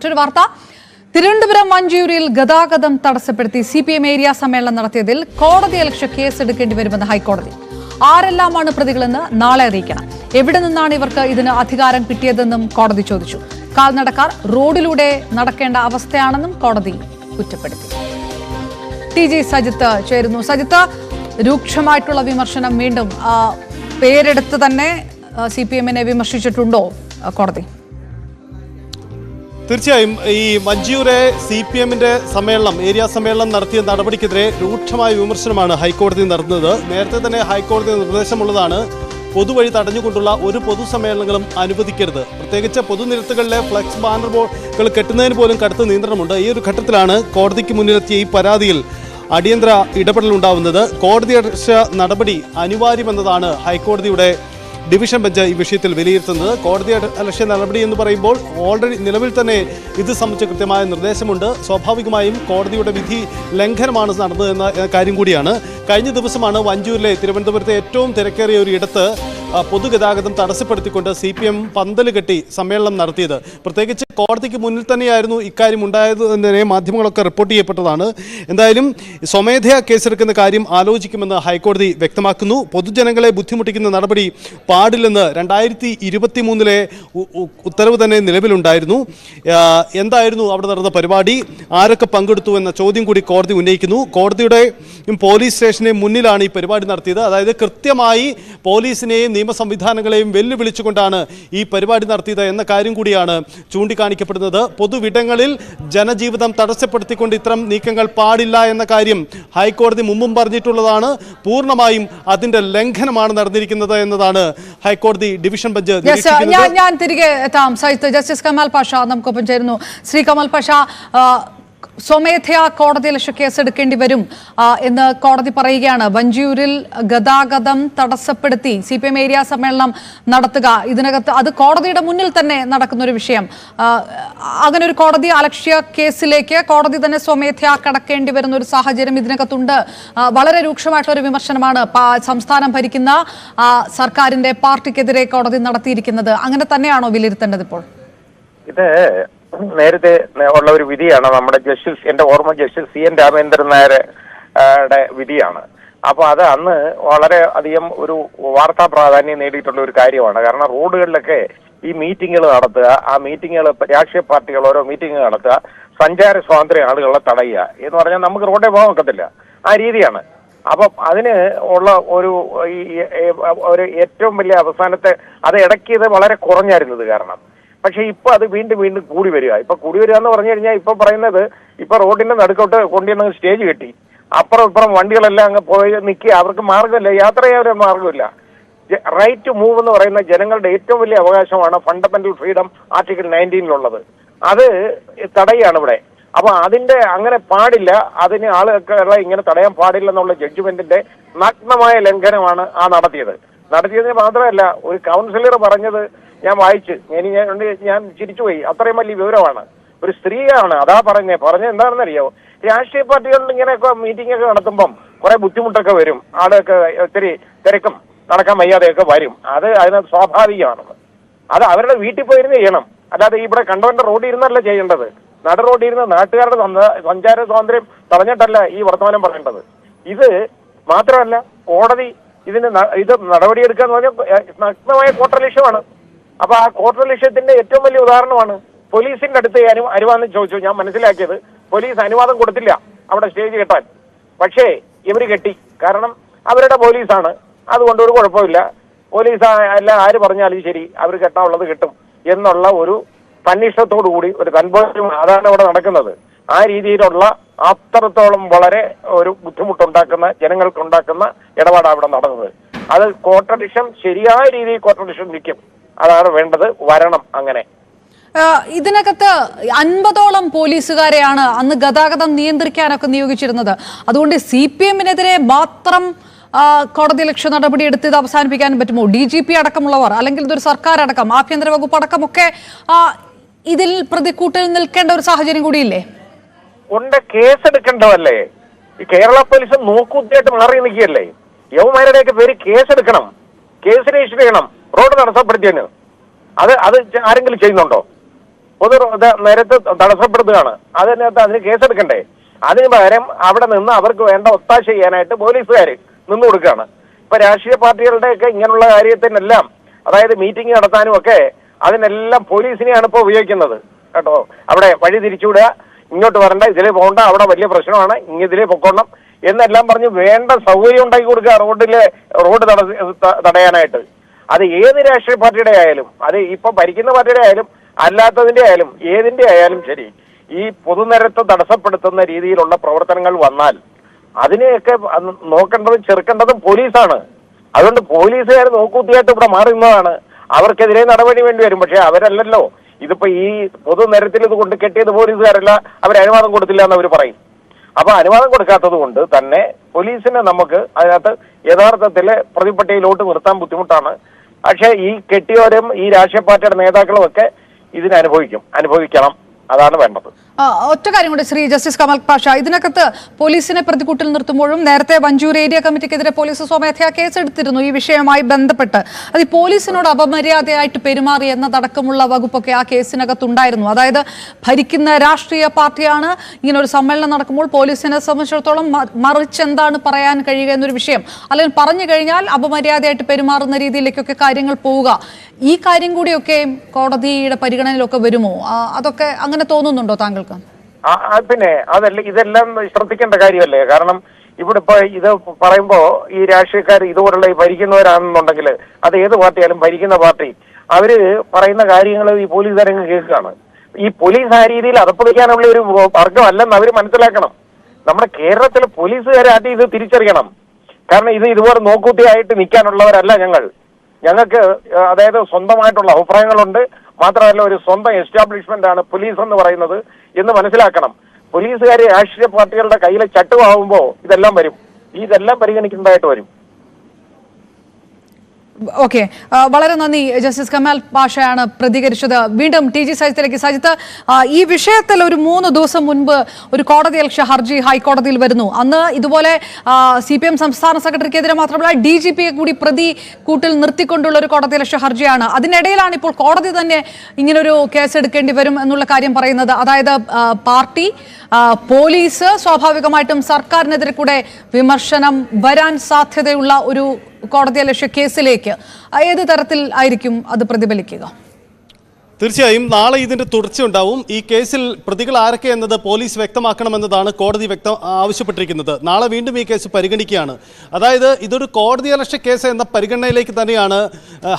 മറ്റൊരു വാർത്ത, തിരുവനന്തപുരം മഞ്ചൂരിൽ ഗതാഗതം തടസ്സപ്പെടുത്തി CPM ഏരിയ സമ്മേളനം നടത്തിയതിൽ കോടതിയലക്ഷ്യ കേസെടുക്കേണ്ടി വരുമെന്ന് ഹൈക്കോടതി. ആരെല്ലാമാണ് പ്രതികളെന്ന് നാളെ അറിയിക്കണം. എവിടെ നിന്നാണ് ഇവർക്ക് ഇതിന് അധികാരം കിട്ടിയതെന്നും കോടതി ചോദിച്ചു. കാൽനടക്കാർ റോഡിലൂടെ നടക്കേണ്ട അവസ്ഥയാണെന്നും കോടതി കുറ്റപ്പെടുത്തി. TG സജിത്ത് ചേരുന്നു. സജിത്ത്, രൂക്ഷമായിട്ടുള്ള വിമർശനം വീണ്ടും പേരെടുത്ത് തന്നെ CPM-നെ വിമർശിച്ചിട്ടുണ്ടോ കോടതി? തീർച്ചയായും ഈ മഞ്ചൂരെ CPM-ന്റെ സമ്മേളനം, ഏരിയ സമ്മേളനം നടത്തിയ നടപടിക്കെതിരെ രൂക്ഷമായ വിമർശനമാണ് ഹൈക്കോടതി നടത്തുന്നത്. നേരത്തെ തന്നെ ഹൈക്കോടതി നിർദ്ദേശമുള്ളതാണ്, പൊതുവഴി തടഞ്ഞുകൊണ്ടുള്ള ഒരു പൊതുസമ്മേളനങ്ങളും അനുവദിക്കരുത്. പ്രത്യേകിച്ച് പൊതുനിരത്തുകളിലെ ഫ്ലക്സ് ബാനറുകൾ കെട്ടുന്നതിന് പോലും കടുത്ത നിയന്ത്രണമുണ്ട്. ഈ ഒരു ഘട്ടത്തിലാണ് കോടതിക്ക് മുന്നിലെത്തിയ ഈ പരാതിയിൽ അടിയന്തര ഇടപെടൽ ഉണ്ടാവുന്നത്. കോടതിയലക്ഷ്യ നടപടി അനിവാര്യമെന്നതാണ് ഹൈക്കോടതിയുടെ ഡിവിഷൻ ബെഞ്ച് ഈ വിഷയത്തിൽ വിലയിരുത്തുന്നത്. കോടതിയലക്ഷ്യ നടപടി എന്ന് പറയുമ്പോൾ ഓൾറെഡി നിലവിൽ തന്നെ ഇത് സംബന്ധിച്ച് കൃത്യമായ നിർദ്ദേശമുണ്ട്. സ്വാഭാവികമായും കോടതിയുടെ വിധി ലംഘനമാണ് നടന്നതെന്ന കാര്യം കൂടിയാണ്. കഴിഞ്ഞ ദിവസമാണ് മഞ്ചൂരിലെ തിരുവനന്തപുരത്തെ ഏറ്റവും തിരക്കേറിയ ഒരു ഇടത്ത് പൊതുഗതാഗതം തടസ്സപ്പെടുത്തിക്കൊണ്ട് CPM പന്തല് കെട്ടി സമ്മേളനം നടത്തിയത്. പ്രത്യേകിച്ച് കോടതിക്ക് മുന്നിൽ തന്നെയായിരുന്നു ഇക്കാര്യം ഉണ്ടായതെന്നതിനെ മാധ്യമങ്ങളൊക്കെ റിപ്പോർട്ട് ചെയ്യപ്പെട്ടതാണ്. എന്തായാലും സ്വമേധയാ കേസെടുക്കുന്ന കാര്യം ആലോചിക്കുമെന്ന് ഹൈക്കോടതി വ്യക്തമാക്കുന്നു. പൊതുജനങ്ങളെ ബുദ്ധിമുട്ടിക്കുന്ന നടപടി പാടില്ലെന്ന് 2023 ഉത്തരവ് തന്നെ നിലവിലുണ്ടായിരുന്നു. എന്തായിരുന്നു അവിടെ നടന്ന പരിപാടി, ആരൊക്കെ പങ്കെടുത്തു എന്ന ചോദ്യം കൂടി കോടതി ഉന്നയിക്കുന്നു. കോടതിയുടെ പോലീസ് സ്റ്റേഷന് മുന്നിലാണ് ഈ പരിപാടി നടത്തിയത്. അതായത് കൃത്യമായി പോലീസിനെയും നിയമ സംവിധാനങ്ങളെയും വെല്ലുവിളിച്ചുകൊണ്ടാണ് ഈ പരിപാടി നടത്തിയത് എന്ന കാര്യം കൂടിയാണ് ചൂണ്ടിക്കാണിക്കപ്പെടുന്നത്. പൊതുവിടങ്ങളിൽ ജനജീവിതം തടസ്സപ്പെടുത്തിക്കൊണ്ട് ഇത്തരം നീക്കങ്ങൾ പാടില്ല എന്ന കാര്യം ഹൈക്കോടതി മുമ്പും പറഞ്ഞിട്ടുള്ളതാണ്. പൂർണ്ണമായും അതിന്റെ ലംഘനമാണ് നടന്നിരിക്കുന്നത് എന്നതാണ് ഹൈക്കോടതി ഡിവിഷൻ ബെഞ്ച് നിരീക്ഷിക്കുന്നത്. ഞാൻ തിരികെ എത്താം. ജസ്റ്റിസ് കമാൽ പാഷ നമുക്കൊപ്പം ചേരുന്നു. ശ്രീ കമാൽ പാഷ, സ്വമേധയാ കോടതിയലക്ഷ്യ കേസെടുക്കേണ്ടി വരും എന്ന് കോടതി പറയുകയാണ്. മഞ്ചൂരിൽ ഗതാഗതം തടസ്സപ്പെടുത്തി CPM ഏരിയ സമ്മേളനം നടത്തുക, ഇതിനകത്ത് അത് കോടതിയുടെ മുന്നിൽ തന്നെ നടക്കുന്ന ഒരു വിഷയം. അങ്ങനെ ഒരു കോടതി അലക്ഷ്യ കേസിലേക്ക് കോടതി തന്നെ സ്വമേധയാ കടക്കേണ്ടി വരുന്ന ഒരു സാഹചര്യം ഇതിനകത്തുണ്ട്. വളരെ രൂക്ഷമായിട്ടുള്ള ഒരു വിമർശനമാണ് സംസ്ഥാനം ഭരിക്കുന്ന സർക്കാരിന്റെ പാർട്ടിക്കെതിരെ കോടതി നടത്തിയിരിക്കുന്നത്. അങ്ങനെ തന്നെയാണോ വിലയിരുത്തേണ്ടത് ഇപ്പോൾ? ഇത് നേരത്തെ ഉള്ള ഒരു വിധിയാണ്. നമ്മുടെ ജസ്റ്റിസ്, എന്റെ ഓർമ്മ ജസ്റ്റിസ് CN രാമേന്ദ്രൻ നായരുടെ വിധിയാണ്. അപ്പൊ അത് അന്ന് വളരെ അധികം ഒരു വാർത്താ പ്രാധാന്യം നേടിയിട്ടുള്ള ഒരു കാര്യമാണ്. കാരണം റോഡുകളിലൊക്കെ ഈ മീറ്റിങ്ങുകൾ നടത്തുക, ആ മീറ്റിങ്ങുകൾ രാഷ്ട്രീയ പാർട്ടികൾ ഓരോ മീറ്റിംഗ് നടത്തുക, സഞ്ചാര സ്വാതന്ത്ര്യം ആളുകളെ തടയുക എന്ന് പറഞ്ഞാൽ നമുക്ക് റോഡേ പോകാൻ ഒക്കത്തില്ല. ആ രീതിയാണ്. അപ്പം അതിന് ഉള്ള ഒരു ഏറ്റവും വലിയ അവസാനത്തെ അത് ഇടയ്ക്ക് വളരെ കുറഞ്ഞായിരുന്നത് കാരണം. പക്ഷെ ഇപ്പൊ അത് വീണ്ടും വീണ്ടും കൂടി വരിക. ഇപ്പൊ കൂടി വരിക എന്ന് പറഞ്ഞു കഴിഞ്ഞാൽ ഇപ്പൊ പറയുന്നത് ഇപ്പൊ റോഡിന്റെ നടുക്കോട്ട് കൊണ്ടുവന്ന് സ്റ്റേജ് കെട്ടി അപ്പുറം ഇപ്പുറം വണ്ടികളെല്ലാം അങ്ങ് പോയി നിൽക്കുക. അവർക്ക് മാർഗമില്ല, യാത്ര ചെയ്യാൻ മാർഗമില്ല. റൈറ്റ് ടു മൂവ് എന്ന് പറയുന്ന ജനങ്ങളുടെ ഏറ്റവും വലിയ അവകാശമാണ്, ഫണ്ടമെന്റൽ ഫ്രീഡം ആർട്ടിക്കിൾ 19 അത് തടയുകയാണ് ഇവിടെ. അപ്പൊ അതിന്റെ അങ്ങനെ പാടില്ല, അതിന് ആളുകളെ ഇങ്ങനെ തടയാൻ പാടില്ല എന്നുള്ള ജഡ്ജ്മെന്റിന്റെ നഗ്നമായ ലംഘനമാണ് നടത്തിയതിന് മാത്രമല്ല, ഒരു കൗൺസിലർ പറഞ്ഞത് ഞാൻ വായിച്ച് ഞാൻ ചിരിച്ചുപോയി. അത്രയും വലിയ വിവരമാണ്. ഒരു സ്ത്രീയാണ് അതാ പറഞ്ഞത് എന്താണെന്ന് അറിയാമോ? രാഷ്ട്രീയ പാർട്ടികളിൽ ഇങ്ങനെയൊക്കെ മീറ്റിംഗ് ഒക്കെ നടത്തുമ്പം കുറെ ബുദ്ധിമുട്ടൊക്കെ വരും, ആളൊക്കെ ഒത്തിരി തിരക്കും നടക്കാൻ വയ്യാതെയൊക്കെ വരും. അതിന് സ്വാഭാവികമാണെന്ന്. അത് അവരുടെ വീട്ടിൽ പോയിരുന്ന് ചെയ്യണം, അല്ലാതെ ഇവിടെ കണ്ടവന്റെ റോഡിൽ ഇരുന്നല്ല ചെയ്യേണ്ടത്. നട റോഡിൽ ഇരുന്ന് നാട്ടുകാരുടെ സഞ്ചാര സ്വാതന്ത്ര്യം തടഞ്ഞിട്ടല്ല ഈ വർത്തമാനം പറയേണ്ടത്. ഇത് മാത്രമല്ല, കോടതി ഇത് നടപടിയെടുക്കുക എന്ന് പറഞ്ഞാൽ നഗ്നമായ കോട്ടലക്ഷ്യമാണ്. അപ്പൊ ആ കോട്ടലക്ഷ്യത്തിന്റെ ഏറ്റവും വലിയ ഉദാഹരണമാണ് പോലീസിന്റെ അടുത്ത് അനുവാദം ചോദിച്ചു. ഞാൻ മനസ്സിലാക്കിയത് പോലീസ് അനുവാദം കൊടുത്തില്ല അവിടെ സ്റ്റേജ് കെട്ടാൻ. പക്ഷേ ഇവര് കെട്ടി, കാരണം അവരുടെ പോലീസാണ്, അതുകൊണ്ട് ഒരു കുഴപ്പമില്ല, പോലീസ് അല്ല ആര് പറഞ്ഞാലും ശരി അവർ കെട്ടാനുള്ളത് കിട്ടും എന്നുള്ള ഒരു തന്നിഷ്ടത്തോടു കൂടി ഒരു കൺപോലും അതാണ് ഇവിടെ നടക്കുന്നത്. ആ രീതിയിലുള്ള അത്രത്തോളം വളരെ ഒരു ബുദ്ധിമുട്ടുണ്ടാക്കുന്ന ജനങ്ങൾക്കുണ്ടാക്കുന്ന ഇടപാടാണ് ഇവിടെ നടന്നത്. അത് കോൺട്രഡിക്ഷൻ, ശരിയായ രീതിയിൽ കോൺട്രഡിക്ഷൻ നിൽക്കും. അതാണ് വേണ്ടത്, വരണം അങ്ങനെ. ഇതിനകത്ത് 50ഓളം പോലീസുകാരെയാണ് അന്ന് ഗതാഗതം നിയന്ത്രിക്കാനൊക്കെ നിയോഗിച്ചിരുന്നത്. അതുകൊണ്ട് CPM-നെതിരെ മാത്രം കോടതിയലക്ഷ്യ നടപടി എടുത്ത് ഇത് അവസാനിപ്പിക്കാനും പറ്റുമോ? DGP അടക്കമുള്ളവർ, അല്ലെങ്കിൽ ഇതൊരു സർക്കാർ അടക്കം, ആഭ്യന്തര വകുപ്പ് അടക്കമൊക്കെ ഇതിൽ പ്രതിക്കൂട്ടിൽ നിൽക്കേണ്ട ഒരു സാഹചര്യം കൂടിയില്ലേ? ഉണ്ട്, കേസെടുക്കേണ്ടതല്ലേ? ഈ കേരള പോലീസ് നോക്കുത്തിയായിട്ട് മാറി നിൽക്കുകയല്ലേ? യവന്മാരുടെയൊക്കെ പേര് കേസെടുക്കണം, കേസ് രജിസ്റ്റർ ചെയ്യണം റോഡ് തടസ്സപ്പെടുത്തിയതിന്. അത് ആരെങ്കിലും ചെയ്യുന്നുണ്ടോ? നിരത്ത് തടസ്സപ്പെടുത്തുകയാണ്. അതിന് കേസെടുക്കണ്ടേ? അതിന് പകരം അവിടെ നിന്ന് അവർക്ക് വേണ്ട ഒത്താശ ചെയ്യാനായിട്ട് പോലീസുകാർ നിന്നു കൊടുക്കുകയാണ്. ഇപ്പൊ രാഷ്ട്രീയ പാർട്ടികളുടെയൊക്കെ ഇങ്ങനെയുള്ള കാര്യത്തിനെല്ലാം, അതായത് മീറ്റിംഗ് നടത്താനും ഒക്കെ അതിനെല്ലാം പോലീസിനെയാണ് ഇപ്പോൾ ഉപയോഗിക്കുന്നത് കേട്ടോ. അവിടെ വഴി തിരിച്ചുവിടുക, ഇങ്ങോട്ട് വരണ്ട, ഇതിലേ പോകണ്ട, അവിടെ വലിയ പ്രശ്നമാണ്, ഇതിലേ പൊക്കോണം എന്നെല്ലാം പറഞ്ഞ് വേണ്ട സൗകര്യം ഉണ്ടാക്കി കൊടുക്കുക റോഡ് തടയാനായിട്ട്. അത് ഏത് രാഷ്ട്രീയ പാർട്ടിയുടെ ആയാലും, അത് ഇപ്പൊ ഭരിക്കുന്ന പാർട്ടിയുടെ ആയാലും അല്ലാത്തതിന്റെ ആയാലും ഏതിന്റെ ആയാലും ശരി, ഈ പൊതുനിരത്ത് തടസ്സപ്പെടുത്തുന്ന രീതിയിലുള്ള പ്രവർത്തനങ്ങൾ വന്നാൽ അതിനെയൊക്കെ നോക്കേണ്ടതും ചെറുക്കേണ്ടതും പോലീസാണ്. അതുകൊണ്ട് പോലീസുകാർ നോക്കൂത്തിയായിട്ട് ഇവിടെ മാറുന്നതാണ്. അവർക്കെതിരെ നടപടി വേണ്ടി വരും. പക്ഷെ അവരല്ലല്ലോ ഇതിപ്പോ ഈ പൊതുനിരത്തിൽ ഇത് കൊണ്ട് കെട്ടിയത് പോലീസുകാരല്ല, അവർ അനുവാദം കൊടുത്തില്ല എന്ന് അവർ പറയും. അപ്പൊ അനുവാദം കൊടുക്കാത്തത് കൊണ്ട് തന്നെ പോലീസിനെ നമുക്ക് അതിനകത്ത് യഥാർത്ഥത്തില് പ്രതിപട്ടികയിലോട്ട് നിർത്താൻ ബുദ്ധിമുട്ടാണ്. പക്ഷെ ഈ കെട്ടിയവരും ഈ രാഷ്ട്രീയ പാർട്ടിയുടെ നേതാക്കളും ഒക്കെ ഇതിനെ അനുഭവിക്കണം. അതാണ് വേണ്ടത്. ഒറ്റ കാര്യം കൂടി ശ്രീ ജസ്റ്റിസ് കമൽ പാഷ, ഇതിനകത്ത് പോലീസിനെ പ്രതികൂട്ടിൽ നിർത്തുമ്പോഴും നേരത്തെ വഞ്ചൂർ ഏരിയ കമ്മിറ്റിക്കെതിരെ പോലീസ് സ്വമേധയാ കേസെടുത്തിരുന്നു ഈ വിഷയവുമായി ബന്ധപ്പെട്ട്. അത് ഈ പോലീസിനോട് അപമര്യാദയായിട്ട് പെരുമാറി എന്നതടക്കമുള്ള വകുപ്പൊക്കെ ആ കേസിനകത്തുണ്ടായിരുന്നു. അതായത് ഭരിക്കുന്ന രാഷ്ട്രീയ പാർട്ടിയാണ് ഇങ്ങനെ ഒരു സമ്മേളനം നടക്കുമ്പോൾ പോലീസിനെ സംബന്ധിച്ചിടത്തോളം മറിച്ച് എന്താണ് പറയാൻ കഴിയുക എന്നൊരു വിഷയം, അല്ലെങ്കിൽ പറഞ്ഞു കഴിഞ്ഞാൽ അപമര്യാദയായിട്ട് പെരുമാറുന്ന രീതിയിലേക്കൊക്കെ കാര്യങ്ങൾ പോവുക. ഈ കാര്യം കൂടിയൊക്കെ കോടതിയുടെ പരിഗണനയിലൊക്കെ വരുമോ? അതൊക്കെ അങ്ങനെ തോന്നുന്നുണ്ടോ താങ്കൾക്ക്? പിന്നെ ഇതെല്ലാം ശ്രദ്ധിക്കേണ്ട കാര്യമല്ലേ. കാരണം ഇവിടെ ഇപ്പൊ ഇത് പറയുമ്പോ ഈ രാഷ്ട്രീയക്കാർ ഇതുപോലുള്ള ഈ ഭരിക്കുന്നവരാണെന്നുണ്ടെങ്കിൽ അത് ഏത് പാർട്ടിയാലും ഭരിക്കുന്ന പാർട്ടി അവര് പറയുന്ന കാര്യങ്ങൾ ഈ പോലീസുകാരങ്ങ് കേൾക്കുകയാണ്. ഈ പോലീസ് ആ രീതിയിൽ അതപ്പതിക്കാനുള്ള ഒരു വർഗമല്ലെന്ന് അവര് മനസ്സിലാക്കണം. നമ്മുടെ കേരളത്തിലെ പോലീസുകാരെ ആദ്യം ഇത് തിരിച്ചറിയണം. കാരണം ഇതുപോലെ നോക്കൂട്ടിയായിട്ട് നിൽക്കാനുള്ളവരല്ല ഞങ്ങൾക്ക് അതായത് സ്വന്തമായിട്ടുള്ള അഭിപ്രായങ്ങളുണ്ട്. മാത്രമല്ല ഒരു സ്വന്തം എസ്റ്റാബ്ലിഷ്മെന്റ് ആണ് പോലീസ് എന്ന് പറയുന്നത് എന്ന് മനസ്സിലാക്കണം. പോലീസുകാർ രാഷ്ട്രീയ പാർട്ടികളുടെ കയ്യിലെ ചട്ടുവാകുമ്പോൾ ഇതെല്ലാം പരിഗണിക്കുന്നതായിട്ട് വരും. ഓക്കെ, വളരെ നന്ദി. ജസ്റ്റിസ് കമാൽ പാഷയാണ് പ്രതികരിച്ചത്. വീണ്ടും ടി ജി സജിത്തിലേക്ക്. സജിത്ത്, ഈ വിഷയത്തിൽ ഒരു 3 ദിവസം മുൻപ് ഒരു കോടതിയലക്ഷ്യ ഹർജി ഹൈക്കോടതിയിൽ വരുന്നു. അന്ന് ഇതുപോലെ CPM സംസ്ഥാന സെക്രട്ടറിക്കെതിരെ മാത്രമല്ല DGPയെ കൂടി പ്രതി കൂട്ടിൽ നിർത്തിക്കൊണ്ടുള്ള ഒരു കോടതിയലക്ഷ്യ ഹർജിയാണ്. അതിനിടയിലാണ് ഇപ്പോൾ കോടതി തന്നെ ഇങ്ങനൊരു കേസെടുക്കേണ്ടി വരും എന്നുള്ള കാര്യം പറയുന്നത്. അതായത് പാർട്ടി, പോലീസ്, സ്വാഭാവികമായിട്ടും സർക്കാരിനെതിരെ കൂടെ വിമർശനം വരാൻ സാധ്യതയുള്ള ഒരു കോടതിയലക്ഷ്യ കേസിലേക്ക് ഏത് തരത്തിൽ ആയിരിക്കും അത് പ്രതിഫലിക്കുക? തീർച്ചയായും നാളെ ഇതിന്റെ തുടർച്ചയുണ്ടാവും. ഈ കേസിൽ പ്രതികൾ ആരൊക്കെ എന്നത് പോലീസ് വ്യക്തമാക്കണമെന്നതാണ് കോടതി ആവശ്യപ്പെട്ടിരിക്കുന്നത്. നാളെ വീണ്ടും ഈ കേസ് പരിഗണിക്കുകയാണ്. അതായത് ഇതൊരു കോടതിയലക്ഷ്യ കേസ് എന്ന പരിഗണനയിലേക്ക് തന്നെയാണ്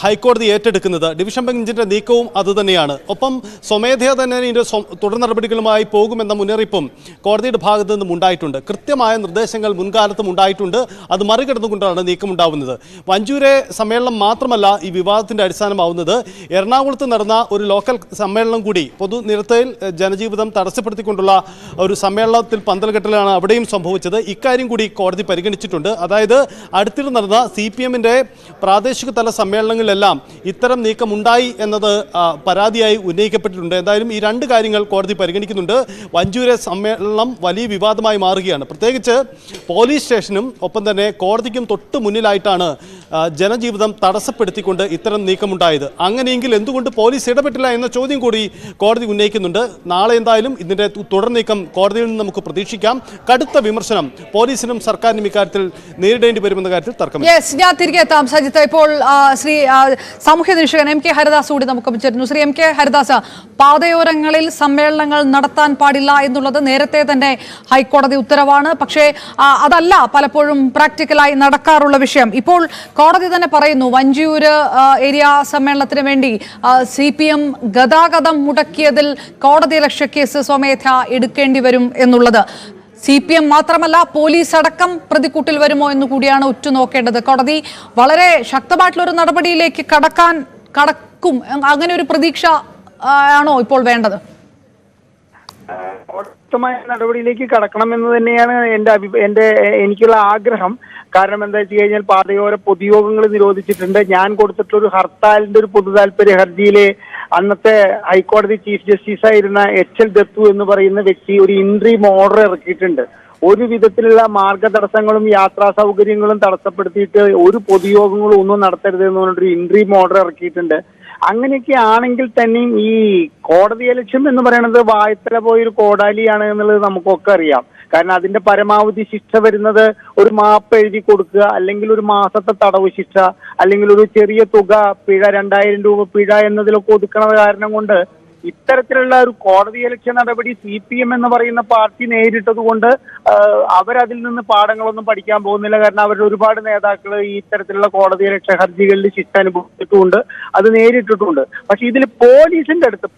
ഹൈക്കോടതി ഏറ്റെടുക്കുന്നത്. ഡിവിഷൻ ബെഞ്ചിന്റെ നീക്കവും അതുതന്നെയാണ്. ഒപ്പം സ്വമേധയാ തന്നെ ഇതിന്റെ തുടർ നടപടികളുമായി പോകുമെന്ന മുന്നറിയിപ്പും കോടതിയുടെ ഭാഗത്തു നിന്നും ഉണ്ടായിട്ടുണ്ട്. കൃത്യമായ നിർദ്ദേശങ്ങൾ മുൻകാലത്തും ഉണ്ടായിട്ടുണ്ട്. അത് മറികടന്നുകൊണ്ടാണ് നീക്കമുണ്ടാവുന്നത്. വഞ്ചൂരെ സമ്മേളനം മാത്രമല്ല ഈ വിവാദത്തിന്റെ അടിസ്ഥാനമാവുന്നത്. എറണാകുളത്ത് നടന്ന ഒരു ലോക്കൽ സമ്മേളനം കൂടി പൊതുനിരത്തിൽ ജനജീവിതം തടസ്സപ്പെടുത്തിക്കൊണ്ടുള്ള ഒരു സമ്മേളനത്തിൽ പന്തൽകെട്ടലാണ് അവിടെയും സംഭവിച്ചത്. ഇക്കാര്യം കൂടി കോടതി പരിഗണിച്ചിട്ടുണ്ട്. അതായത് അടുത്തിടെ നടന്ന CPMന്റെ പ്രാദേശിക തല സമ്മേളനങ്ങളിലെല്ലാം ഇത്തരം നീക്കമുണ്ടായി എന്നത് പരാതിയായി ഉന്നയിക്കപ്പെട്ടിട്ടുണ്ട്. എന്തായാലും ഈ 2 കാര്യങ്ങൾ കോടതി പരിഗണിക്കുന്നുണ്ട്. വഞ്ചൂരെ സമ്മേളനം വലിയ വിവാദമായി മാറുകയാണ്. പ്രത്യേകിച്ച് പോലീസ് സ്റ്റേഷനും ഒപ്പം തന്നെ കോടതിക്കും തൊട്ട് മുന്നിലായിട്ടാണ് ജനജീവിതം തടസ്സപ്പെടുത്തിക്കൊണ്ട് ഇത്തരം നീക്കമുണ്ടായത്. അങ്ങനെയെങ്കിൽ എന്തുകൊണ്ട് പോലീസ് ഇടപെട്ടില്ല എന്ന ചോദ്യം കൂടി കോടതി ഉന്നയിക്കുന്നുണ്ട്. നാളെ എന്തായാലും ഇതിന്റെ തുടർ നീക്കം കോടതിയിൽ നിന്ന് നമുക്ക് പ്രതീക്ഷിക്കാം. കടുത്ത വിമർശനം പോലീസിനും സർക്കാരിനും ഇക്കാര്യത്തിൽ നേരിടേണ്ടി വരുമെന്ന കാര്യത്തിൽ തർക്കമില്ല. ഞാൻ തിരികെ എത്താം സജിത്ത്. ഇപ്പോൾ ശ്രീ സാമൂഹ്യ നിരീക്ഷകൻ MK ഹരിദാസ് കൂടി നമുക്ക് ചേരുന്നു. ശ്രീ MK ഹരിദാസ്, പാതയോരങ്ങളിൽ സമ്മേളനങ്ങൾ നടത്താൻ പാടില്ല എന്നുള്ളത് നേരത്തെ തന്നെ ഹൈക്കോടതി ഉത്തരവാണ്. പക്ഷേ അതല്ല പലപ്പോഴും പ്രാക്ടിക്കലായി നടക്കാറുള്ള വിഷയം. ഇപ്പോൾ കോടതി തന്നെ പറയുന്നു വഞ്ചൂര് ഏരിയ സമ്മേളനത്തിന് വേണ്ടി CPM ഗതാഗതം മുടക്കിയതിൽ കോടതിയലക്ഷ്യ കേസ് സ്വമേധയാ എടുക്കേണ്ടി വരും എന്നുള്ളത്. CPM മാത്രമല്ല പോലീസ് അടക്കം പ്രതിക്കൂട്ടിൽ വരുമോ എന്ന് കൂടിയാണ് ഉറ്റുനോക്കേണ്ടത്. കോടതി വളരെ ശക്തമായിട്ടുള്ള ഒരു നടപടിയിലേക്ക് കടക്കും അങ്ങനെ ഒരു പ്രതീക്ഷ ആണോ ഇപ്പോൾ വേണ്ടത്? ശക്തമായ നടപടിയിലേക്ക് കടക്കണമെന്ന് തന്നെയാണ് എനിക്കുള്ള ആഗ്രഹം. കാരണം എന്താ വെച്ച് കഴിഞ്ഞാൽ പാതയോര പൊതുയോഗങ്ങൾ നിരോധിച്ചിട്ടുണ്ട്. ഞാൻ കൊടുത്തിട്ടുള്ള ഹർത്താലിന്റെ ഒരു പൊതു താല്പര്യ ഹർജിയിലെ അന്നത്തെ ഹൈക്കോടതി ചീഫ് ജസ്റ്റിസ് ആയിരുന്ന HL ദത്തു എന്ന് പറയുന്ന വ്യക്തി ഒരു ഇൻട്രീം ഓർഡർ ഇറക്കിയിട്ടുണ്ട്. ഒരു വിധത്തിലുള്ള മാർഗ തടസ്സങ്ങളും യാത്രാ സൗകര്യങ്ങളും തടസ്സപ്പെടുത്തിയിട്ട് ഒരു പൊതുയോഗങ്ങളും ഒന്നും നടത്തരുത് എന്ന് പറഞ്ഞിട്ടൊരു ഇൻട്രീം ഓർഡർ ഇറക്കിയിട്ടുണ്ട്. അങ്ങനെയൊക്കെ ആണെങ്കിൽ തന്നെയും ഈ കോടതി ലക്ഷ്യം എന്ന് പറയുന്നത് വായ്ത്തല പോയൊരു കോടാലിയാണ് എന്നുള്ളത് നമുക്കൊക്കെ അറിയാം. കാരണം അതിന്റെ പരമാവധി ശിക്ഷ വരുന്നത് ഒരു മാപ്പ് എഴുതി കൊടുക്കുക, അല്ലെങ്കിൽ ഒരു മാസത്തെ തടവ് ശിക്ഷ, അല്ലെങ്കിൽ ഒരു ചെറിയ തുക പിഴ, 2000 രൂപ പിഴ എന്നതിലൊക്കെ ഒതുക്കണ കാരണം കൊണ്ട് ഇത്തരത്തിലുള്ള ഒരു കോടതിയലക്ഷ്യ നടപടി CPM എന്ന് പറയുന്ന പാർട്ടി നേരിട്ടത് കൊണ്ട് അവരതിൽ നിന്ന് പാഠങ്ങളൊന്നും പഠിക്കാൻ പോകുന്നില്ല. കാരണം അവരുടെ ഒരുപാട് നേതാക്കൾ ഈ ഇത്തരത്തിലുള്ള കോടതിയലക്ഷ്യ ഹർജികളിൽ ശിക്ഷ അനുഭവിച്ചിട്ടുമുണ്ട്, അത് നേരിട്ടിട്ടുണ്ട്. പക്ഷെ ഇതിൽ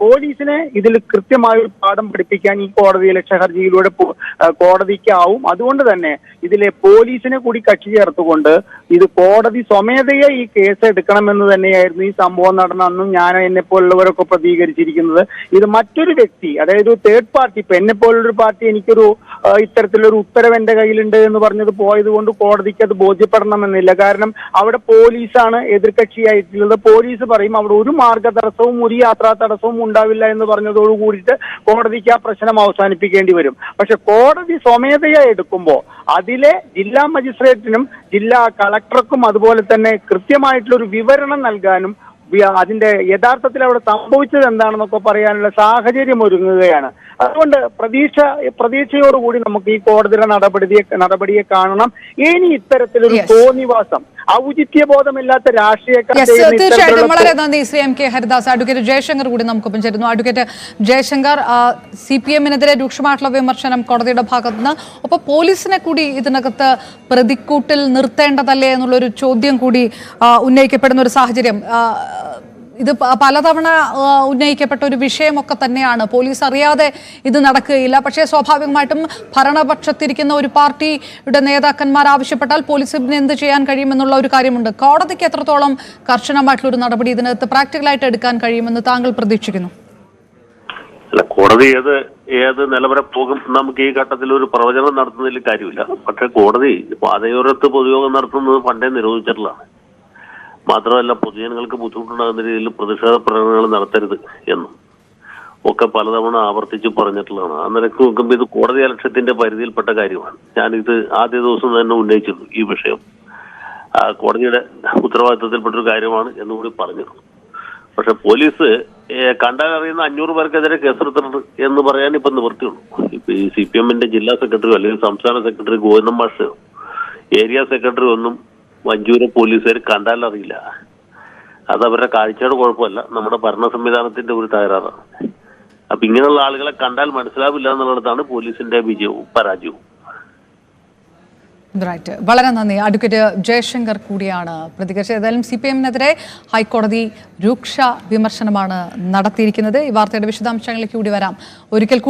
പോലീസിനെ ഇതിൽ കൃത്യമായൊരു പാഠം പഠിപ്പിക്കാൻ ഈ കോടതിയലക്ഷ്യ ഹർജിയിലൂടെ കോടതിക്കാവും. അതുകൊണ്ട് തന്നെ ഇതിലെ പോലീസിനെ കൂടി കക്ഷി ചേർത്തുകൊണ്ട് ഇത് കോടതി സ്വമേധയാ ഈ കേസ് എടുക്കണമെന്ന് തന്നെയായിരുന്നു ഈ സംഭവം നടന്ന അന്നും ഞാൻ എന്നെ പോലുള്ളവരൊക്കെ പ്രതികരിച്ചിരിക്കുന്നത്. ഇത് മറ്റൊരു വ്യക്തി, അതായത് തേർഡ് പാർട്ടി, ഇപ്പൊ എന്നെ പോലുള്ളൊരു പാർട്ടി എനിക്കൊരു ഇത്തരത്തിലൊരു ഉത്തരവ് എന്റെ കയ്യിലുണ്ട് എന്ന് പറഞ്ഞത് പോയത് കൊണ്ട് കോടതിക്ക് അത് ബോധ്യപ്പെടണമെന്നില്ല. കാരണം അവിടെ പോലീസാണ് എതിർകക്ഷിയായിട്ടുള്ളത്. പോലീസ് പറയും അവിടെ ഒരു മാർഗ തടസ്സവും ഒരു യാത്രാ തടസ്സവും ഉണ്ടാവില്ല എന്ന് പറഞ്ഞതോട് കൂടിയിട്ട് കോടതിക്ക് ആ പ്രശ്നം അവസാനിപ്പിക്കേണ്ടി വരും. പക്ഷെ കോടതി സ്വമേധയാ എടുക്കുമ്പോൾ അതിലെ ജില്ലാ മജിസ്ട്രേറ്റിനും ജില്ലാ കളക്ടർക്കും അതുപോലെ തന്നെ കൃത്യമായിട്ടുള്ള ഒരു വിവരണം നൽകാനും അതിന്റെ യഥാർത്ഥത്തിൽ അവിടെ സംഭവിച്ചത് എന്താണെന്നൊക്കെ പറയാനുള്ള സാഹചര്യം ഒരുങ്ങുകയാണ്. അതുകൊണ്ട് പ്രതീക്ഷയോടുകൂടി നമുക്ക് ഈ കോടതിയുടെ നടപടിയെ കാണണം. ഇനി ഇത്തരത്തിലൊരു തോന്നിവാസം, ഔചിത്യബോധമില്ലാത്ത തീർച്ചയായിട്ടും വളരെ നന്ദി ശ്രീ MK ഹരിദാസ്. അഡ്വക്കേറ്റ് ജയശങ്കർ കൂടി നമുക്കൊപ്പം ചേരുന്നു. അഡ്വക്കേറ്റ് ജയശങ്കർ, CPM-നെതിരെ രൂക്ഷമായിട്ടുള്ള വിമർശനം കോടതിയുടെ ഭാഗത്തുനിന്ന്, ഒപ്പം പോലീസിനെ കൂടി ഇതിനകത്ത് പ്രതിക്കൂട്ടിൽ നിർത്തേണ്ടതല്ലേ എന്നുള്ളൊരു ചോദ്യം കൂടി ഉന്നയിക്കപ്പെടുന്ന ഒരു സാഹചര്യം. ഇത് പലതവണ ഉന്നയിക്കപ്പെട്ട ഒരു വിഷയമൊക്കെ തന്നെയാണ്. പോലീസ് അറിയാതെ ഇത് നടക്കുകയില്ല. പക്ഷേ സ്വാഭാവികമായിട്ടും ഭരണപക്ഷത്തിരിക്കുന്ന ഒരു പാർട്ടിയുടെ നേതാക്കന്മാർ ആവശ്യപ്പെട്ടാൽ പോലീസിന് എന്ത് ചെയ്യാൻ കഴിയുമെന്നുള്ള ഒരു കാര്യമുണ്ട്. കോടതിക്ക് എത്രത്തോളം കർശനമായിട്ടുള്ള ഒരു നടപടി ഇതിനകത്ത് പ്രാക്ടിക്കലായിട്ട് എടുക്കാൻ കഴിയുമെന്ന് താങ്കൾ പ്രതീക്ഷിക്കുന്നു? അല്ല, കോടതി ഏത് നിലവരെ പോകും നമുക്ക് ഈ ഘട്ടത്തിൽ ഒരു പ്രവചനം നടത്തുന്നതിൽ കാര്യമില്ല. പക്ഷെ കോടതി പാതയോരത്ത് പൊതുയോഗം നടത്തുന്നത് പണ്ടേ നിരോധിച്ചിട്ടുള്ളതാണ്. മാത്രമല്ല, പൊതുജനങ്ങൾക്ക് ബുദ്ധിമുട്ടുണ്ടാകുന്ന രീതിയിൽ പ്രതിഷേധ പ്രകടനങ്ങൾ നടത്തരുത് എന്നും ഒക്കെ പലതവണ ആവർത്തിച്ച് പറഞ്ഞിട്ടുള്ളതാണ്. ആ നിലക്ക് നോക്കുമ്പോൾ ഇത് കോടതി അലക്ഷ്യത്തിന്റെ പരിധിയിൽപ്പെട്ട കാര്യമാണ്. ഞാനിത് ആദ്യ ദിവസം തന്നെ ഉന്നയിച്ചിരുന്നു. ഈ വിഷയം കോടതിയുടെ ഉത്തരവാദിത്വത്തിൽപ്പെട്ടൊരു കാര്യമാണ് എന്നുകൂടി പറഞ്ഞിരുന്നു. പക്ഷെ പോലീസ് കണ്ടാൽ അറിയുന്ന 500 പേർക്കെതിരെ കേസെടുത്തിട്ടുണ്ട് എന്ന് പറയാൻ ഇപ്പൊ നിവൃത്തിയുള്ളൂ. ഇപ്പൊ ഈ CPM-ന്റെ ജില്ലാ സെക്രട്ടറി അല്ലെങ്കിൽ സംസ്ഥാന സെക്രട്ടറി ഗോവിന്ദൻ മാഷ്, ഏരിയ സെക്രട്ടറി ഒന്നും മഞ്ചൂരെ പോലീസുകാർ കണ്ടാൽ അറിയില്ല. അത് അവരുടെ കാഴ്ചയുടെ കുഴപ്പമല്ല, നമ്മുടെ ഭരണ സംവിധാനത്തിന്റെ ഒരു തകരാറാണ്. അപ്പൊ ഇങ്ങനെയുള്ള ആളുകളെ കണ്ടാൽ മനസ്സിലാവില്ല എന്നുള്ളതാണ് പോലീസിന്റെ വിജയവും പരാജയവും. വളരെ നന്ദി. അഡ്വക്കേറ്റ് ജയശങ്കർ കൂടിയാണ് പ്രതികരിച്ചത്. ഏതായാലും CPM-നെതിരെ ഹൈക്കോടതി രൂക്ഷ വിമർശനമാണ് നടത്തിയിരിക്കുന്നത്. ഈ വാർത്തയുടെ വിശദാംശങ്ങളിലേക്ക് കൂടി വരാം. ഒരിക്കൽ കൂടി